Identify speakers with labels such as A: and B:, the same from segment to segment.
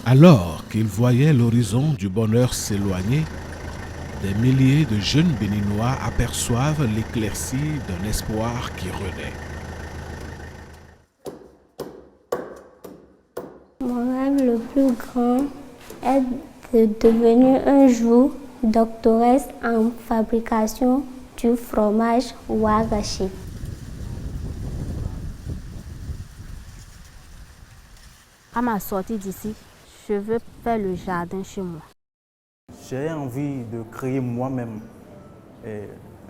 A: Alors qu'ils voyaient l'horizon du bonheur s'éloigner, des milliers de jeunes Béninois aperçoivent l'éclaircie d'un espoir qui renaît.
B: Mon rêve le plus grand est de devenir un jour doctoresse en fabrication du fromage Ouagachi.
C: À ma sortie d'ici, je veux faire le jardin chez moi.
D: J'ai envie de créer moi-même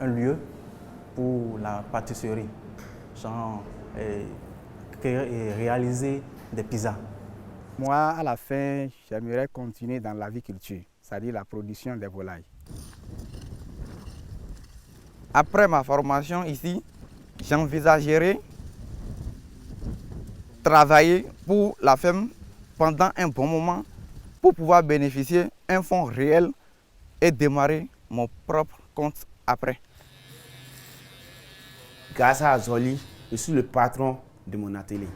D: un lieu pour la pâtisserie, genre réaliser des pizzas.
E: Moi, à la fin, j'aimerais continuer dans l'aviculture, c'est-à-dire la production des volailles.
F: Après ma formation ici, j'envisagerai travailler pour la ferme pendant un bon moment pour pouvoir bénéficier d'un fonds réel et démarrer mon propre compte après.
G: Grâce à Azoli, je suis le patron de mon atelier.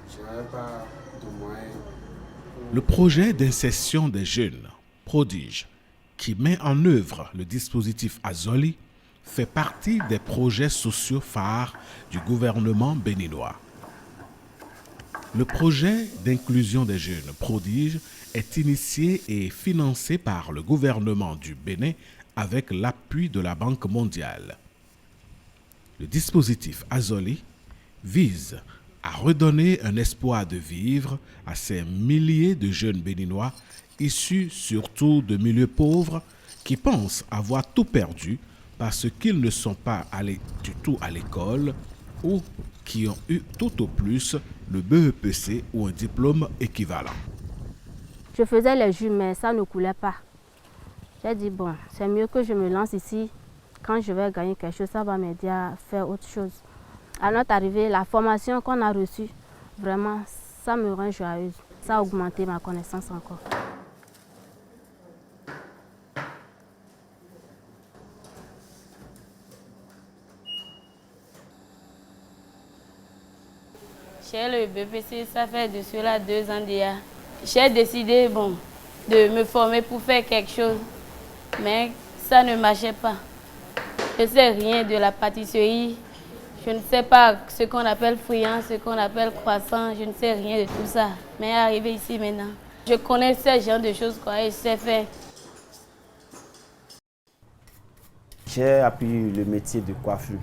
A: Le projet d'insertion des jeunes, Prodige, qui met en œuvre le dispositif Azoli, fait partie des projets sociaux phares du gouvernement béninois. Le projet d'inclusion des jeunes Prodige est initié et financé par le gouvernement du Bénin avec l'appui de la Banque mondiale. Le dispositif Azoli vise à redonner un espoir de vivre à ces milliers de jeunes Béninois issus surtout de milieux pauvres qui pensent avoir tout perdu parce qu'ils ne sont pas allés du tout à l'école ou qui ont eu tout au plus le BEPC ou un diplôme équivalent.
C: Je faisais les jus, mais ça ne coulait pas. J'ai dit, bon, c'est mieux que je me lance ici. Quand je vais gagner quelque chose, ça va m'aider à faire autre chose. À notre arrivée, la formation qu'on a reçue, vraiment, ça me rend joyeuse. Ça a augmenté ma connaissance encore.
H: J'ai le BPC, ça fait de cela 2 ans déjà. J'ai décidé de me former pour faire quelque chose, mais ça ne marchait pas. Je ne sais rien de la pâtisserie, je ne sais pas ce qu'on appelle friand, ce qu'on appelle croissant, je ne sais rien de tout ça. Mais arrivé ici maintenant, je connais ce genre de choses et je sais faire.
G: J'ai appris le métier de coiffure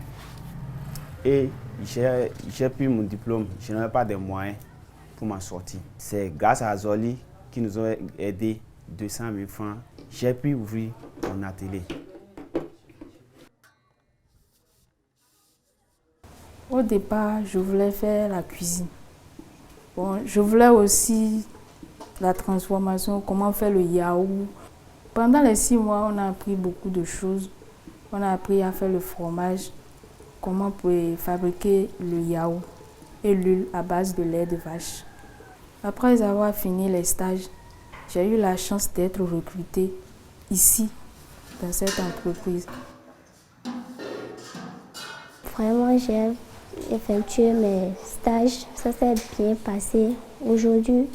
G: et j'ai pris mon diplôme. Je n'avais pas de moyens pour m'en sortir. C'est grâce à Azoli qui nous a aidé 200 000 francs. J'ai pu ouvrir mon atelier.
I: Au départ, je voulais faire la cuisine. Bon, je voulais aussi la transformation, comment faire le yaourt. Pendant les 6 mois, on a appris beaucoup de choses. On a appris à faire le fromage, comment on peut fabriquer le yaourt et l'huile à base de lait de vache. Après avoir fini les stages, j'ai eu la chance d'être recrutée ici, dans cette entreprise.
B: Vraiment, j'ai effectué mes stages, ça s'est bien passé. Aujourd'hui,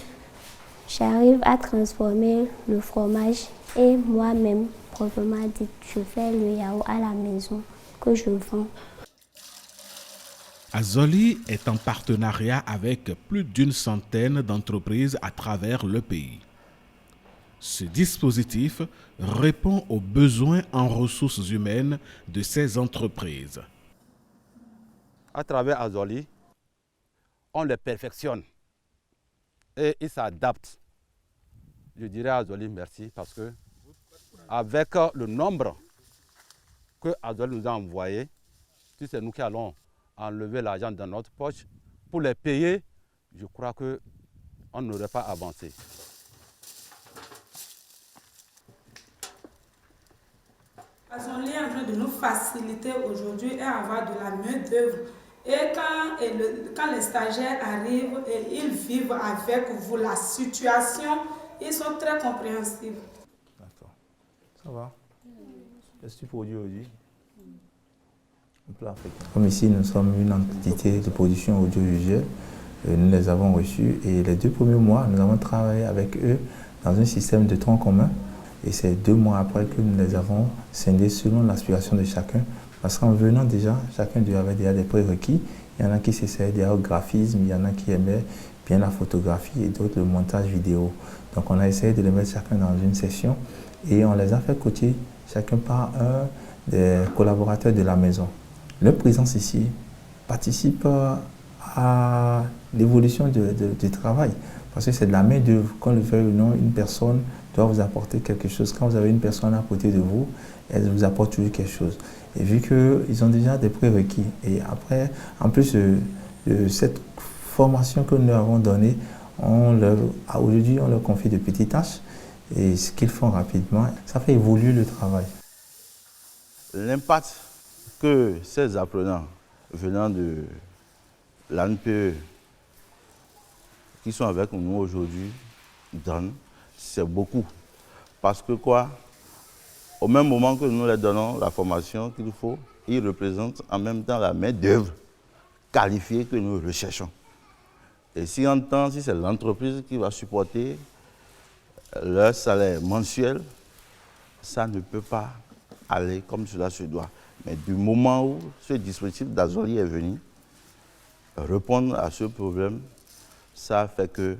B: j'arrive à transformer le fromage et moi-même, proprement dit, je fais le yaourt à la maison que je vends.
A: Azoli est en partenariat avec plus d'une centaine d'entreprises à travers le pays. Ce dispositif répond aux besoins en ressources humaines de ces entreprises.
J: À travers Azoli, on les perfectionne et ils s'adaptent. Je dirais à Azoli merci parce que avec le nombre que Azoli nous a envoyé, si c'est nous qui allons enlever l'argent dans notre poche pour les payer, je crois qu'on n'aurait pas avancé.
K: Azoli est en train de nous faciliter aujourd'hui et avoir de la main-d'œuvre. Et quand les stagiaires arrivent et ils vivent avec vous la situation, ils sont très compréhensifs.
L: D'accord. Ça va? Qu'est-ce que tu produis aujourd'hui?
M: Comme ici, nous sommes une entité de production audiovisuelle, nous les avons reçus et les 2 premiers mois, nous avons travaillé avec eux dans un système de tronc commun. Et c'est 2 mois après que nous les avons scindés selon l'aspiration de chacun. Parce qu'en venant déjà, chacun avait déjà des prérequis. Il y en a qui s'essayaient déjà au graphisme, il y en a qui aimaient bien la photographie et d'autres le montage vidéo. Donc on a essayé de les mettre chacun dans une session et on les a fait coacher chacun par un des collaborateurs de la maison. Leur présence ici participe à l'évolution du travail parce que c'est de la main d'œuvre. Qu'on le veuille ou non, une personne doit vous apporter quelque chose. Quand vous avez une personne à côté de vous, elle vous apporte toujours quelque chose. Et vu qu'ils ont déjà des prérequis, et après, en plus de cette formation que nous leur avons donnée, aujourd'hui on leur confie de petites tâches et ce qu'ils font rapidement, ça fait évoluer le travail.
J: L'impact que ces apprenants venant de l'ANPE qui sont avec nous aujourd'hui donnent, c'est beaucoup. Parce que quoi? Au même moment que nous leur donnons la formation qu'il faut, ils représentent en même temps la main-d'œuvre qualifiée que nous recherchons. Et si c'est l'entreprise qui va supporter leur salaire mensuel, ça ne peut pas aller comme cela se doit. Mais du moment où ce dispositif d'Azoli est venu répondre à ce problème, ça fait que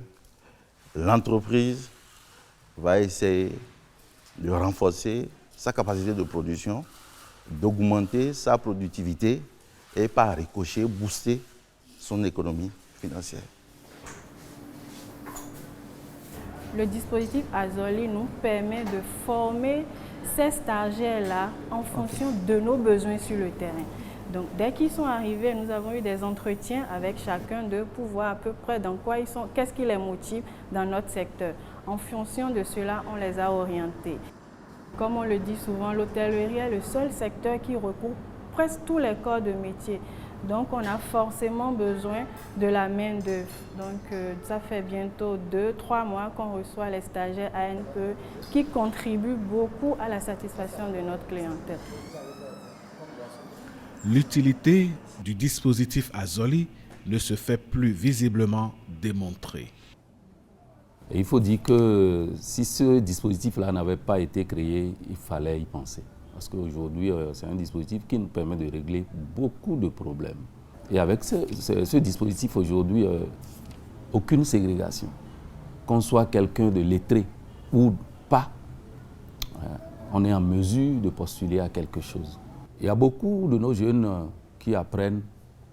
J: l'entreprise va essayer de renforcer sa capacité de production, d'augmenter sa productivité et par ricochet, booster son économie financière.
N: Le dispositif Azoli nous permet de former ces stagiaires-là en fonction de nos besoins sur le terrain. Donc, dès qu'ils sont arrivés, nous avons eu des entretiens avec chacun d'eux pour voir à peu près dans quoi ils sont, qu'est-ce qui les motive dans notre secteur. En fonction de cela, on les a orientés. Comme on le dit souvent, l'hôtellerie est le seul secteur qui recoupe presque tous les corps de métier. Donc, on a forcément besoin de la main-d'œuvre. Donc, ça fait bientôt 2-3 mois qu'on reçoit les stagiaires ANPE qui contribuent beaucoup à la satisfaction de notre clientèle.
A: L'utilité du dispositif Azoli ne se fait plus visiblement démontrer.
O: Et il faut dire que si ce dispositif-là n'avait pas été créé, il fallait y penser. Parce qu'aujourd'hui, c'est un dispositif qui nous permet de régler beaucoup de problèmes. Et avec ce dispositif aujourd'hui, aucune ségrégation. Qu'on soit quelqu'un de lettré ou pas, on est en mesure de postuler à quelque chose. Il y a beaucoup de nos jeunes qui apprennent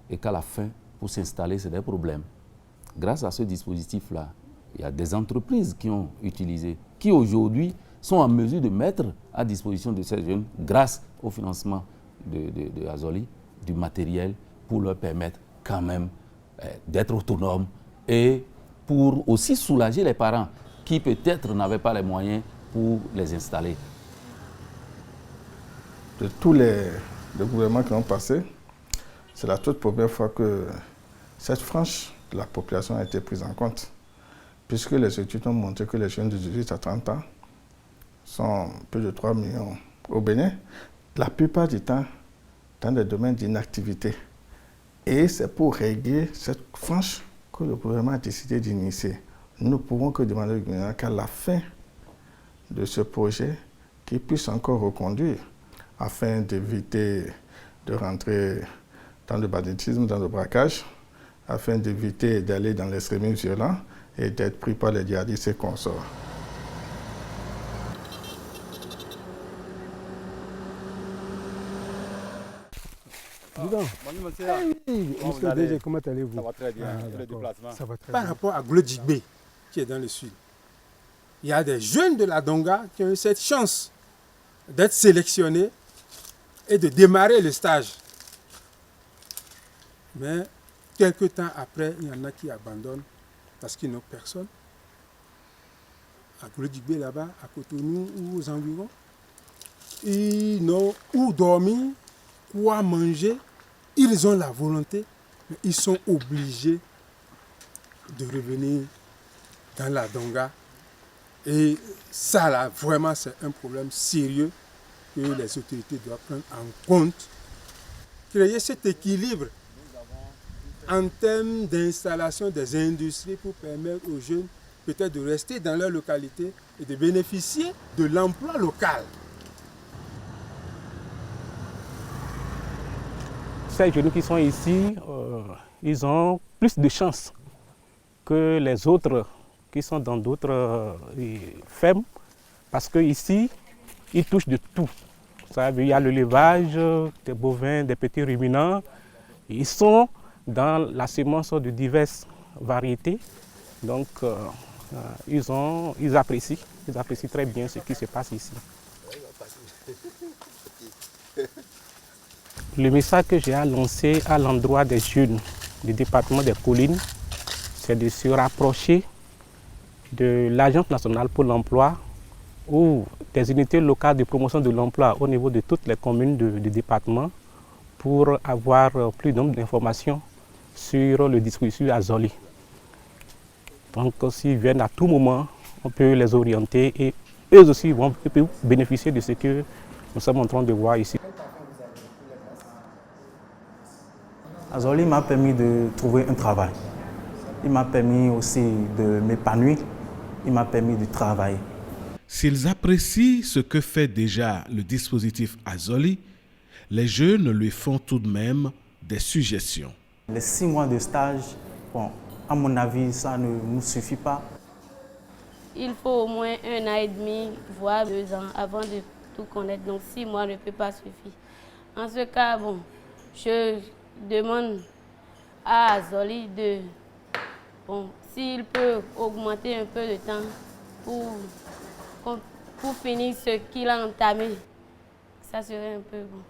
O: et qu'à la fin, pour s'installer, c'est des problèmes. Grâce à ce dispositif-là, il y a des entreprises qui ont utilisé, qui aujourd'hui sont en mesure de mettre à disposition de ces jeunes, grâce au financement de Azoli, du matériel pour leur permettre quand même d'être autonomes et pour aussi soulager les parents qui peut-être n'avaient pas les moyens pour les installer.
L: De tous les gouvernements qui ont passé, c'est la toute première fois que cette frange de la population a été prise en compte, puisque les études ont montré que les jeunes de 18 à 30 ans sont plus de 3 millions au Bénin, la plupart du temps dans des domaines d'inactivité. Et c'est pour régler cette frange que le gouvernement a décidé d'initier. Nous ne pouvons que demander au gouvernement qu'à la fin de ce projet, qu'il puisse encore reconduire afin d'éviter de rentrer dans le banditisme, dans le braquage, afin d'éviter d'aller dans l'extrémisme violent et d'être pris par les djihadistes et consorts.
P: Monsieur DG, comment allez-vous?
Q: Ça va très bien, le déplacement.
P: Ça va très bien. Par rapport à Glodjigbe, qui est dans le sud, il y a des jeunes de la Donga qui ont eu cette chance d'être sélectionnés et de démarrer le stage. Mais quelques temps après, il y en a qui abandonnent parce qu'ils n'ont personne. À Glodjigbe, là-bas, à Cotonou ou aux environs, ils n'ont où dormir, quoi manger. Ils ont la volonté, mais ils sont obligés de revenir dans la Donga. Et ça, là, vraiment, c'est un problème sérieux que les autorités doivent prendre en compte. Créer cet équilibre en termes d'installation des industries pour permettre aux jeunes peut-être de rester dans leur localité et de bénéficier de l'emploi local.
Q: Ces jeunes qui sont ici, ils ont plus de chances que les autres qui sont dans d'autres fermes, parce qu'ici, ils touchent de tout. Il y a l'élevage, des bovins, des petits ruminants. Ils sont dans la semence de diverses variétés. Donc, ils apprécient très bien ce qui se passe ici. Le message que j'ai à lancer à l'endroit des jeunes du département des collines, c'est de se rapprocher de l'Agence nationale pour l'emploi ou des unités locales de promotion de l'emploi au niveau de toutes les communes du département pour avoir plus d'informations sur le dispositif Azoli. Donc s'ils viennent à tout moment, on peut les orienter et eux aussi vont bénéficier de ce que nous sommes en train de voir ici.
D: Azoli m'a permis de trouver un travail. Il m'a permis aussi de m'épanouir. Il m'a permis de travailler.
A: S'ils apprécient ce que fait déjà le dispositif Azoli, les jeunes lui font tout de même des suggestions.
D: Les 6 mois de stage, bon, à mon avis, ça ne nous suffit pas.
H: Il faut au moins 1 an et demi, voire 2 ans avant de tout connaître. Donc 6 mois ne peut pas suffire. En ce cas, bon, je demande à Azoli de, bon, s'il peut augmenter un peu de temps pour finir ce qu'il a entamé, ça serait un peu bon.